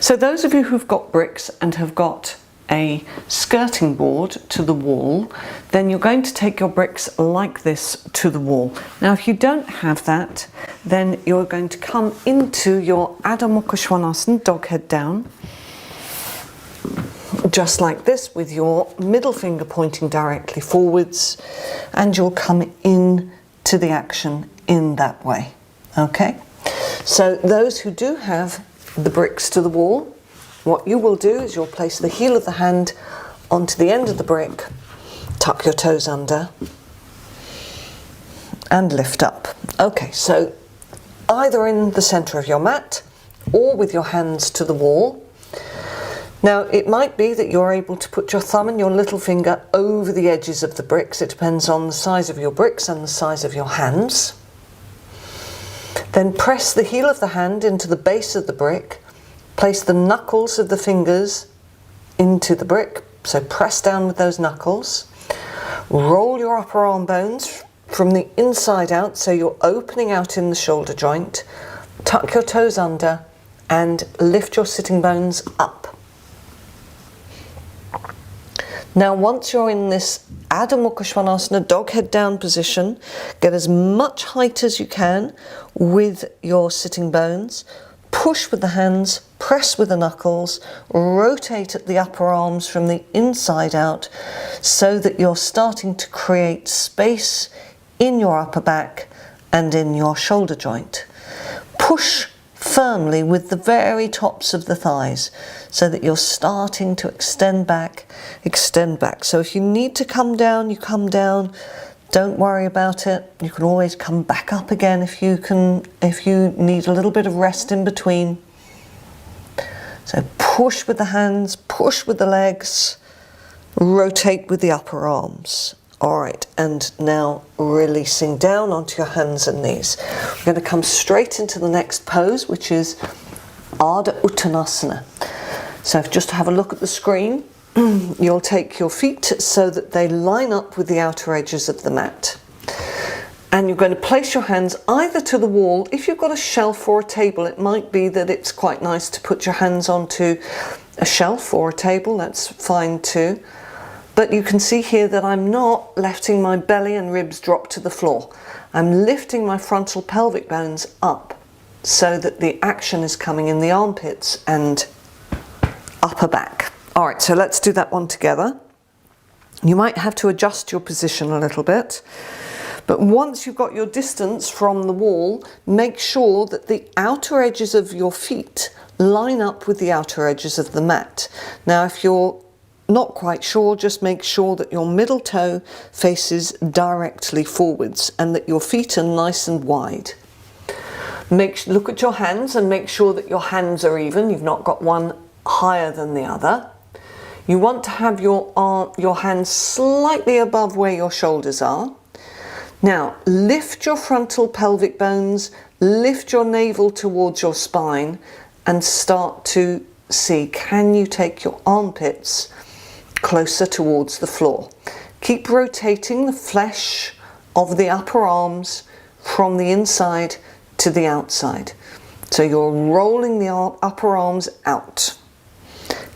So those of you who've got bricks and have got a skirting board to the wall, then you're going to take your bricks like this to the wall. Now if you don't have that, then you're going to come into your Adho Mukha Svanasana, dog head down, just like this, with your middle finger pointing directly forwards, and you'll come in to the action in that way. Okay, so those who do have the bricks to the wall, what you will do is you'll place the heel of the hand onto the end of the brick, tuck your toes under, and lift up. Okay, so either in the center of your mat or with your hands to the wall. Now it might be that you're able to put your thumb and your little finger over the edges of the bricks. It depends on the size of your bricks and the size of your hands. Then press the heel of the hand into the base of the brick. Place the knuckles of the fingers into the brick, so press down with those knuckles. Roll your upper arm bones from the inside out, so you're opening out in the shoulder joint. Tuck your toes under and lift your sitting bones up. Now once you're in this Adho Mukha Svanasana, dog head down position, get as much height as you can with your sitting bones. Push with the hands, press with the knuckles, rotate at the upper arms from the inside out so that you're starting to create space in your upper back and in your shoulder joint. Push firmly with the very tops of the thighs so that you're starting to extend back, extend back. So if you need to come down, you come down. Don't worry about it. You can always come back up again if you need a little bit of rest in between. So push with the hands, push with the legs, rotate with the upper arms. All right, and now releasing down onto your hands and knees. We're going to come straight into the next pose, which is Ardha Uttanasana. So just to have a look at the screen, you'll take your feet so that they line up with the outer edges of the mat. And you're going to place your hands either to the wall. If you've got a shelf or a table, it might be that it's quite nice to put your hands onto a shelf or a table. That's fine too. But you can see here that I'm not letting my belly and ribs drop to the floor. I'm lifting my frontal pelvic bones up so that the action is coming in the armpits and upper back. All right, so let's do that one together. You might have to adjust your position a little bit, but once you've got your distance from the wall, make sure that the outer edges of your feet line up with the outer edges of the mat. Now, if you're not quite sure, just make sure that your middle toe faces directly forwards and that your feet are nice and wide. Look at your hands and make sure that your hands are even. You've not got one higher than the other. You want to have your hands slightly above where your shoulders are. Now, lift your frontal pelvic bones, lift your navel towards your spine, and start to see, can you take your armpits closer towards the floor? Keep rotating the flesh of the upper arms from the inside to the outside. So you're rolling the upper arms out.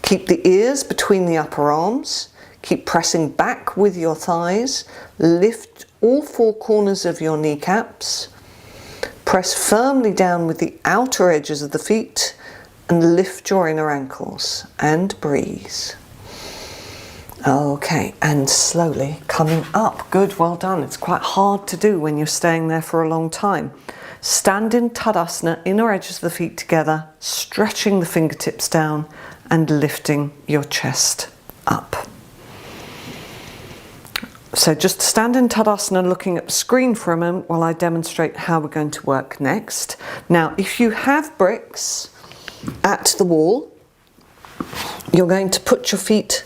Keep the ears between the upper arms. Keep pressing back with your thighs. Lift all four corners of your kneecaps. Press firmly down with the outer edges of the feet and lift your inner ankles and breathe. Okay, and slowly coming up. Good, well done. It's quite hard to do when you're staying there for a long time. Stand in Tadasana, inner edges of the feet together, stretching the fingertips down and lifting your chest up. So just stand in Tadasana looking at the screen for a moment while I demonstrate how we're going to work next. Now, if you have bricks at the wall, you're going to put your feet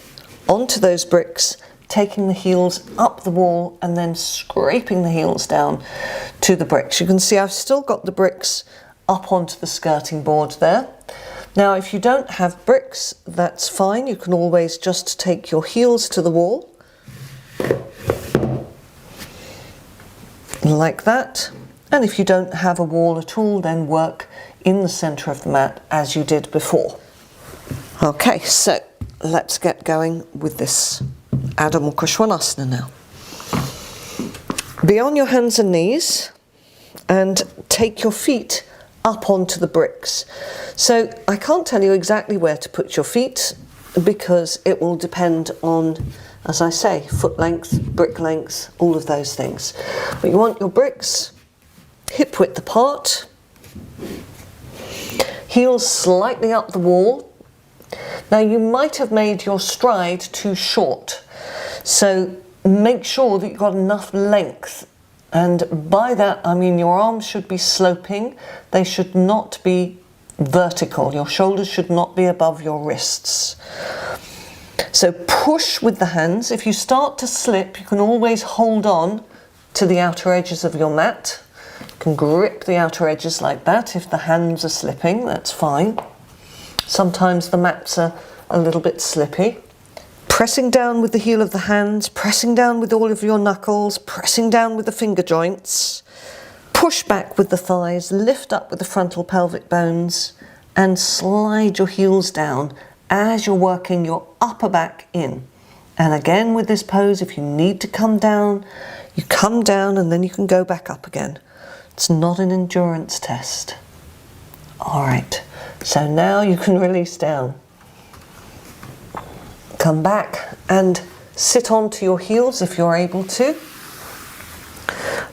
onto those bricks, taking the heels up the wall and then scraping the heels down to the bricks. You can see I've still got the bricks up onto the skirting board there. Now, if you don't have bricks, that's fine. You can always just take your heels to the wall, like that. And if you don't have a wall at all, then work in the center of the mat as you did before. Okay, so let's get going with this Adho Mukha Svanasana now. Be on your hands and knees and take your feet up onto the bricks. So I can't tell you exactly where to put your feet because it will depend on, as I say, foot length, brick length, all of those things. But you want your bricks hip width apart, heels slightly up the wall. Now you might have made your stride too short, so make sure that you've got enough length, and by that I mean your arms should be sloping, they should not be vertical, your shoulders should not be above your wrists. So push with the hands. If you start to slip, you can always hold on to the outer edges of your mat. You can grip the outer edges like that. If the hands are slipping, that's fine. Sometimes the mats are a little bit slippy. Pressing down with the heel of the hands, pressing down with all of your knuckles, pressing down with the finger joints. Push back with the thighs, lift up with the frontal pelvic bones, and slide your heels down as you're working your upper back in. And again with this pose, if you need to come down, you come down and then you can go back up again. It's not an endurance test. All right. So now you can release down. Come back and sit onto your heels if you're able to.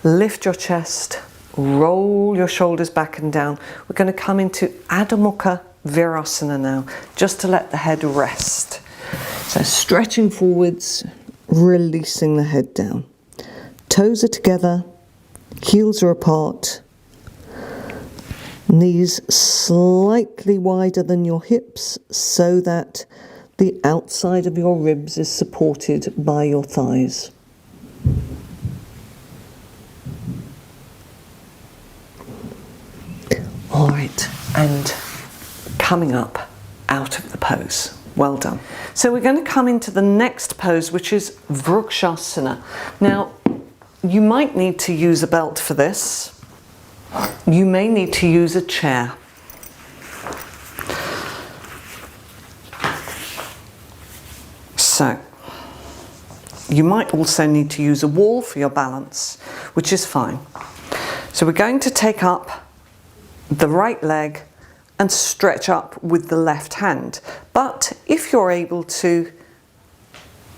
Lift your chest, roll your shoulders back and down. We're going to come into Adho Mukha Virasana now, just to let the head rest. So stretching forwards, releasing the head down. Toes are together, heels are apart. Knees slightly wider than your hips so that the outside of your ribs is supported by your thighs. All right, and coming up out of the pose. Well done. So we're going to come into the next pose, which is Vrukshasana. Now, you might need to use a belt for this. You may need to use a chair. So, you might also need to use a wall for your balance, which is fine. So we're going to take up the right leg and stretch up with the left hand. But if you're able to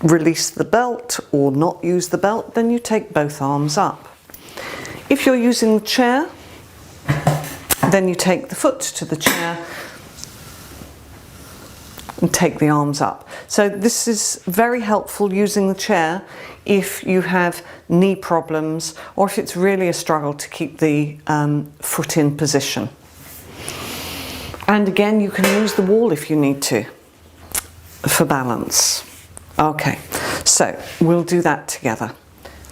release the belt or not use the belt, then you take both arms up. If you're using the chair, then you take the foot to the chair and take the arms up. So this is very helpful using the chair if you have knee problems or if it's really a struggle to keep the foot in position. And again, you can use the wall if you need to for balance. Okay, so we'll do that together.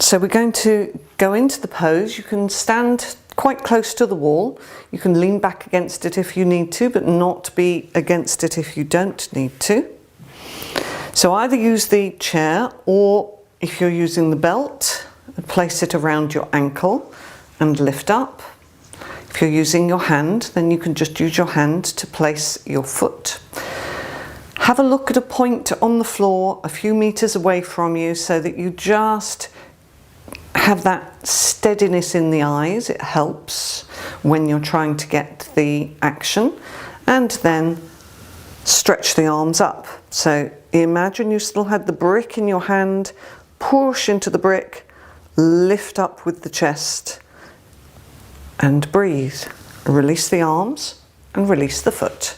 So we're going to go into the pose. You can stand quite close to the wall. You can lean back against it if you need to, but not be against it if you don't need to. So either use the chair, or if you're using the belt, place it around your ankle and lift up. If you're using your hand, then you can just use your hand to place your foot. Have a look at a point on the floor a few meters away from you so that you just have that steadiness in the eyes. It helps when you're trying to get the action. And then stretch the arms up. So imagine you still had the brick in your hand, push into the brick, lift up with the chest and breathe. Release the arms and release the foot.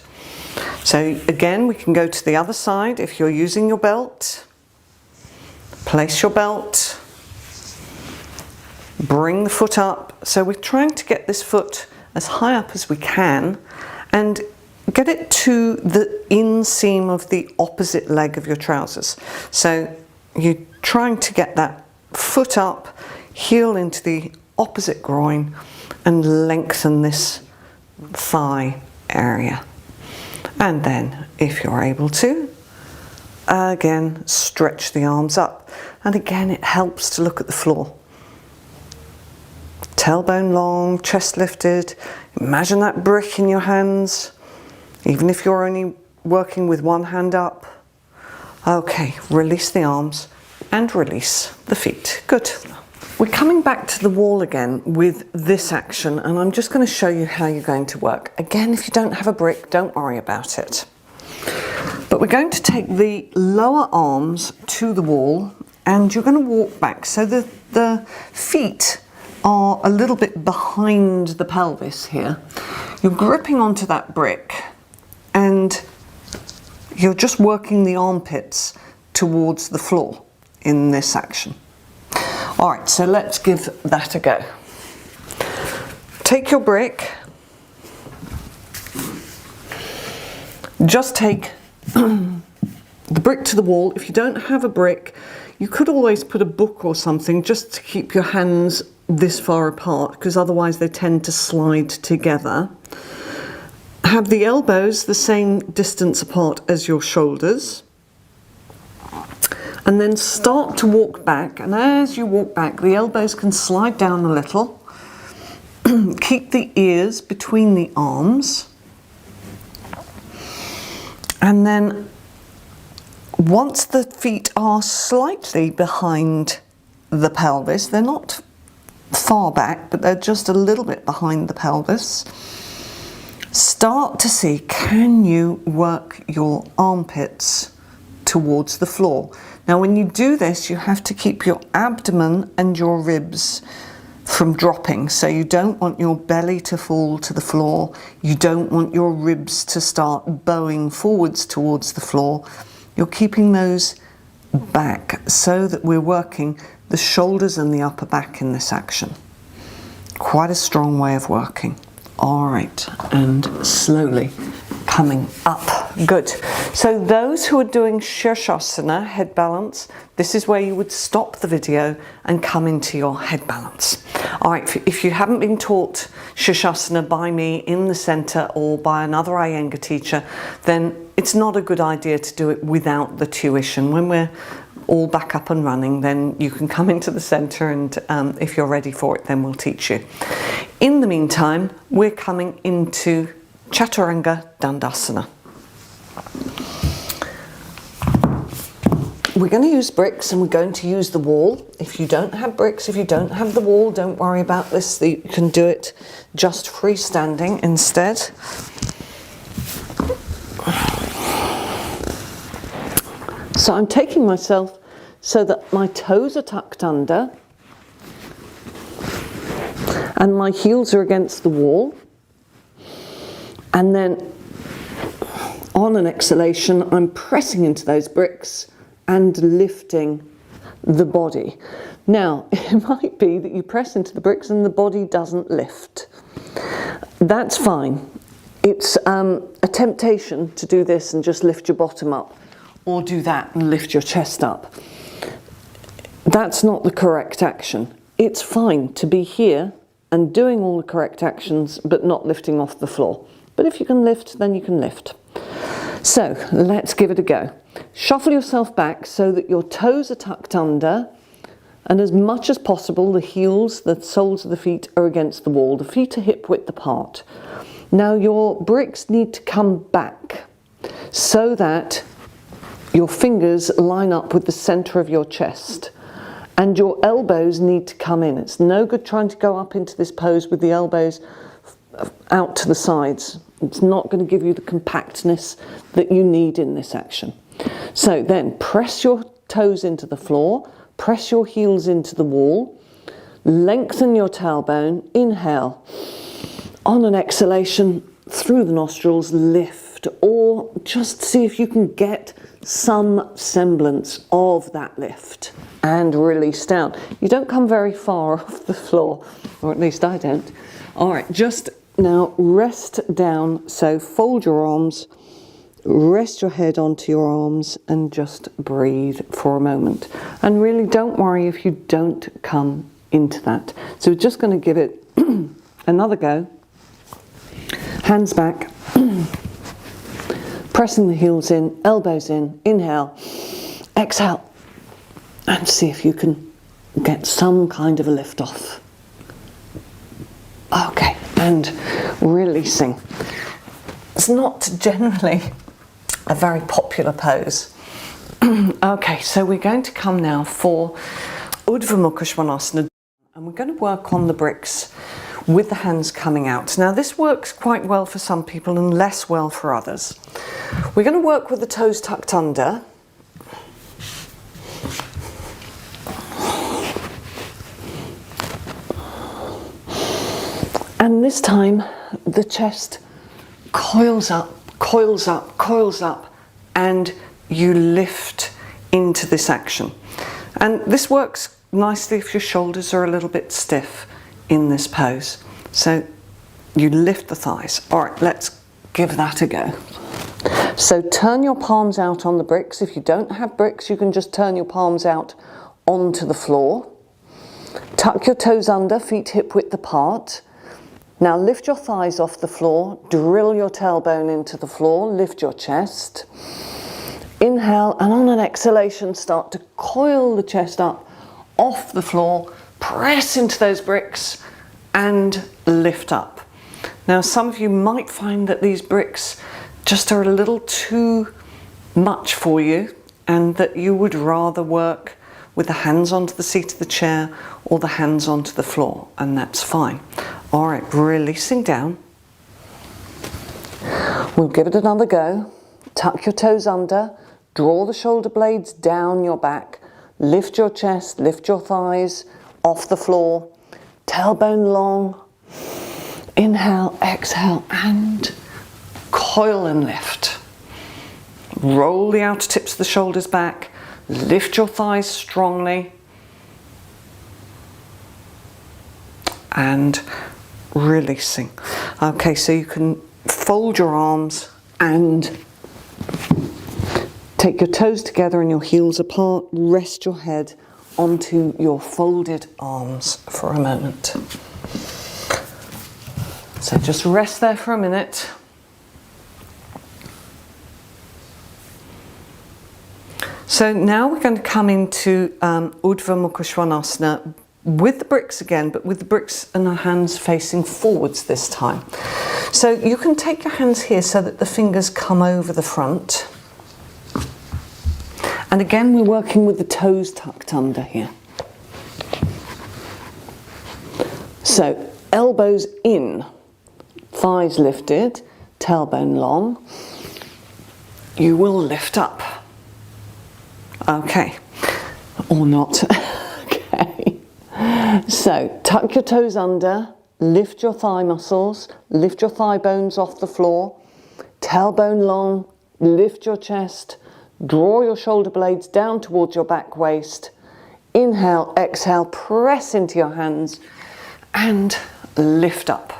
So again, we can go to the other side. If you're using your belt, place your belt, bring the foot up. So we're trying to get this foot as high up as we can and get it to the inseam of the opposite leg of your trousers. So you're trying to get that foot up, heel into the opposite groin and lengthen this thigh area. And then, if you're able to, again, stretch the arms up. And again, it helps to look at the floor. Tailbone long, chest lifted. Imagine that brick in your hands. Even if you're only working with one hand up. Okay, release the arms and release the feet. Good. We're coming back to the wall again with this action, and I'm just going to show you how you're going to work. Again, if you don't have a brick, don't worry about it. But we're going to take the lower arms to the wall, and you're going to walk back. So the feet are a little bit behind the pelvis here. You're gripping onto that brick, and you're just working the armpits towards the floor in this action. All right, so let's give that a go. Take your brick. Just take the brick to the wall. If you don't have a brick, you could always put a book or something just to keep your hands this far apart, because otherwise they tend to slide together. Have the elbows the same distance apart as your shoulders. And then start to walk back, and as you walk back, the elbows can slide down a little. Keep the ears between the arms. And then once the feet are slightly behind the pelvis, they're not far back, but they're just a little bit behind the pelvis, start to see, can you work your armpits towards the floor? Now, when you do this, you have to keep your abdomen and your ribs from dropping. So you don't want your belly to fall to the floor. You don't want your ribs to start bowing forwards towards the floor. You're keeping those back so that we're working the shoulders and the upper back in this action. Quite a strong way of working. All right, and slowly coming up. Good. So those who are doing Shirshasana, head balance, this is where you would stop the video and come into your head balance. All right, if you haven't been taught Shirshasana by me in the center or by another Iyengar teacher, then it's not a good idea to do it without the tuition. When we're all back up and running, then you can come into the center, and if you're ready for it, then we'll teach you. In the meantime, we're coming into Chaturanga Dandasana. We're going to use bricks, and we're going to use the wall. If you don't have bricks, if you don't have the wall, don't worry about this. You can do it just freestanding instead. So I'm taking myself so that my toes are tucked under and my heels are against the wall. And then on an exhalation, I'm pressing into those bricks and lifting the body. Now, it might be that you press into the bricks and the body doesn't lift. That's fine. It's a temptation to do this and just lift your bottom up, or do that and lift your chest up. That's not the correct action. It's fine to be here and doing all the correct actions but not lifting off the floor. But if you can lift, then you can lift. So let's give it a go. Shuffle yourself back so that your toes are tucked under, and as much as possible the heels, the soles of the feet are against the wall. The feet are hip width apart. Now your bricks need to come back so that your fingers line up with the center of your chest, and your elbows need to come in. It's no good trying to go up into this pose with the elbows out to the sides. It's not going to give you the compactness that you need in this action. So then press your toes into the floor, press your heels into the wall, lengthen your tailbone, inhale. On an exhalation, through the nostrils, lift, or just see if you can get some semblance of that lift, and release down. You don't come very far off the floor, or at least I don't. All right, just now rest down. So fold your arms, rest your head onto your arms, and just breathe for a moment. And really don't worry if you don't come into that. So we're just going to give it another go. Hands back. Pressing the heels in, elbows in, inhale, exhale, and see if you can get some kind of a lift off. Okay, and releasing. It's not generally a very popular pose. Okay, so we're going to come now for Urdhva Mukha Svanasana, and we're going to work on the bricks with the hands coming out. Now this works quite well for some people and less well for others. We're going to work with the toes tucked under. And this time the chest coils up, coils up, coils up, and you lift into this action. And this works nicely if your shoulders are a little bit stiff in this pose. So you lift the thighs. All right, let's give that a go. So turn your palms out on the bricks. If you don't have bricks, you can just turn your palms out onto the floor. Tuck your toes under, feet hip width apart. Now lift your thighs off the floor, drill your tailbone into the floor, lift your chest. Inhale, and on an exhalation, start to coil the chest up off the floor, press into those bricks and lift up. Now some of you might find that these bricks just are a little too much for you and that you would rather work with the hands onto the seat of the chair or the hands onto the floor, and that's fine. All right, releasing down. We'll give it another go. Tuck your toes under, draw the shoulder blades down your back, lift your chest, lift your thighs off the floor, tailbone long. Inhale, exhale, and coil and lift. Roll the outer tips of the shoulders back, lift your thighs strongly, and releasing. Okay, so you can fold your arms and take your toes together and your heels apart. Rest your head onto your folded arms for a moment. So just rest there for a minute. So now we're going to come into Urdhva Mukha Svanasana with the bricks again, but with the bricks and our hands facing forwards this time. So you can take your hands here so that the fingers come over the front. And again, we're working with the toes tucked under here. So elbows in, thighs lifted, tailbone long. You will lift up. Okay, or not. Okay. So tuck your toes under, lift your thigh muscles, lift your thigh bones off the floor, tailbone long, lift your chest, draw your shoulder blades down towards your back waist. Inhale, exhale, press into your hands and lift up.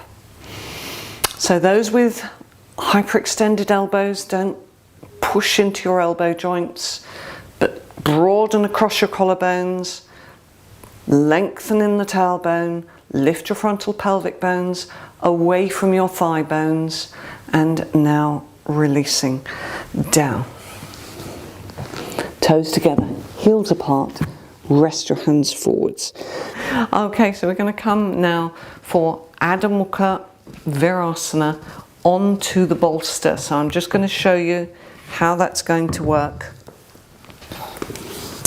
So those with hyperextended elbows, don't push into your elbow joints, but broaden across your collarbones, lengthen in the tailbone, lift your frontal pelvic bones away from your thigh bones, and now releasing down. Toes together, heels apart, rest your hands forwards. Okay, so we're going to come now for Adho Mukha Virasana onto the bolster. So I'm just going to show you how that's going to work.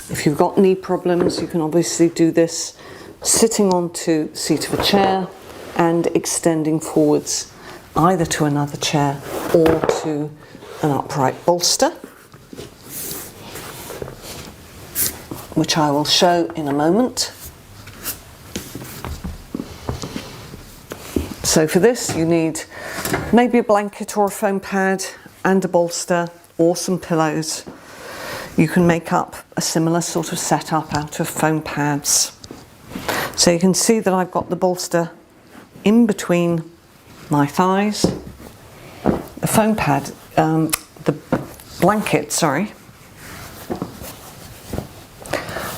If you've got knee problems, you can obviously do this sitting onto the seat of a chair and extending forwards either to another chair or to an upright bolster, which I will show in a moment. So for this you need maybe a blanket or a foam pad and a bolster or some pillows. You can make up a similar sort of setup out of foam pads. So you can see that I've got the bolster in between my thighs, the foam pad, the blanket, sorry.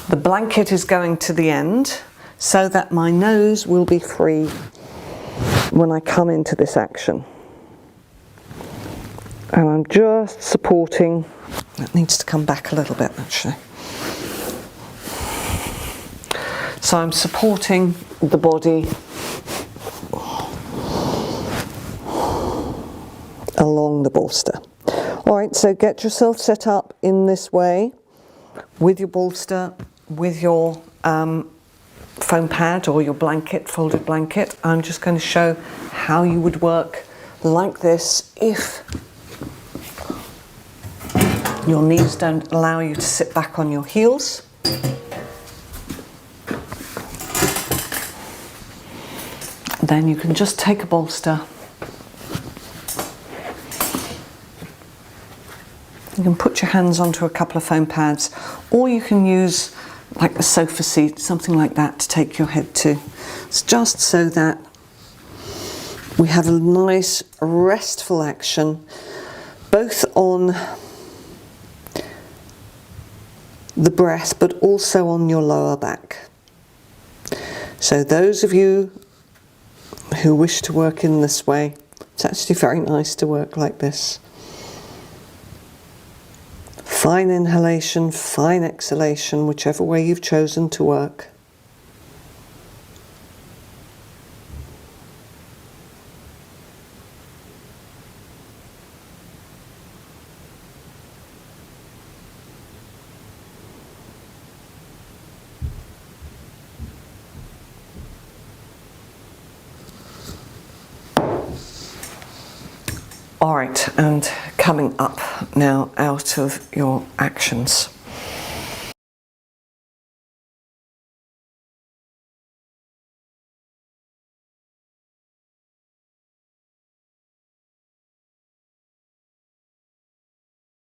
The blanket is going to the end so that my nose will be free when I come into this action. And I'm just supporting, that needs to come back a little bit actually. So I'm supporting the body along the bolster. Alright, so get yourself set up in this way with your bolster, with your foam pad or your blanket, folded blanket. I'm just going to show how you would work like this if your knees don't allow you to sit back on your heels. Then you can just take a bolster. You can put your hands onto a couple of foam pads, or you can use like a sofa seat, something like that, to take your head to. It's just so that we have a nice restful action, both on the breath, but also on your lower back. So those of you who wish to work in this way, it's actually very nice to work like this. Fine inhalation, fine exhalation, whichever way you've chosen to work. All right, and coming up now out of your actions.